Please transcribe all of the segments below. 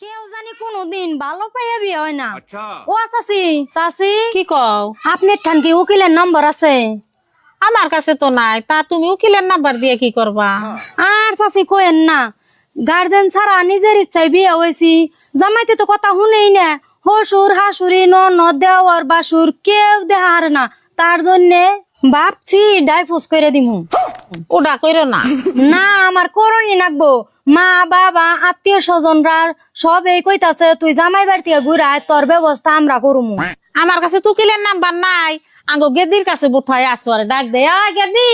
কেউ জানি কোনদিন ভালো পাইয়া বিয়ে হয় না। আচ্ছা ও চাচি চাচি কি কও? আপনার ঠান কি উকিলের নম্বর আছে? আমার কাছে তো নাই। তা তুমি উকিলের নাম্বার দিয়ে কি করবা? আর চাচি কইেন না, গার্জেন ছাড়া নিজের ইচ্ছায় বিয়ে হয়েছি। জামাইতে তো কথা শুনেই না, হসুর হাসুরি ননদ দেওয়ার বাসুর কেউ দেহার না। তার জন্যে ভাবছি ডাইভোর্স করে দিমু। ওটা কইরো না। না আমার করণই নাকবো। মা বাবা আত্মীয় স্বজনরা সব এই কইতাছে তুই জামাই বাড়ি থেকে ঘুরায়, তোর ব্যবস্থা আমরা করুমু। আমার কাছে তো উকিলের নাম্বার নাই। আঙ্গো গেদির কাছে বোধহয় আসো, আর ডাক দে, আয় গেদি।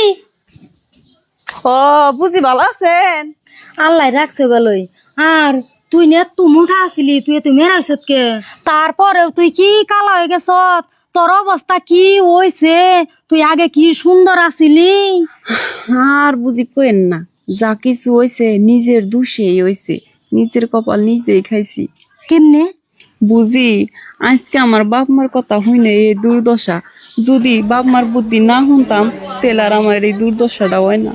ও বুঝি ভালো আছেন? আল্লাহ রাখছে বলই। আর তুই নে তুই মুঠা আসিলি, তুই তুই মেরাইছত কে? তারপরেও তুই কি কালা হয়ে গেছ? তোর অবস্থা কি হইছে? তুই আগে কি সুন্দর আছিলি। আর বুঝি কইেন না, যা কিছু হইছে নিজের দোষেই হইছে, নিজের কপাল নিজেই খাইছি। কেমনে? বুঝি আজকে আমার বাপ মার কথা হইনে এই দুর্দশা। যদি বাপ মার বুদ্ধি না শুনতাম তেল আর আমার এই দুর্দশাটা হয় না।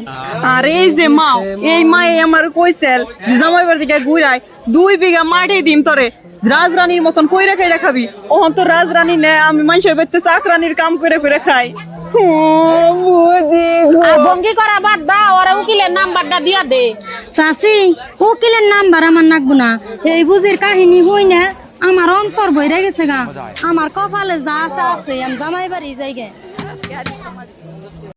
আর এই যে মাও, এই মায়ে আমার কইছেল যে জামাই বাড়ি থেকে ঘুরাই 2 বিঘা মাটি দিম তোরে, রাজরানীর মতন কইরা কইরা খাবি। ওহন তো রাজরানী নে, আমি মানুষের বাড়িতে চাকরানির কাম করে করে খাই। বুঝি আর ভঙ্গি করা বাদ দাও, ওরা উকিলের নাম্বারটা দিয়া দে। চাচি উকিলের নাম্বার আমার নাকবো না। এই বুঝির কাহিনী হই না, আমার অন্তর বইরা গেছে গা। আমার কপালে যা আছে আছে, আমি জামাই বাড়ি যাই গে।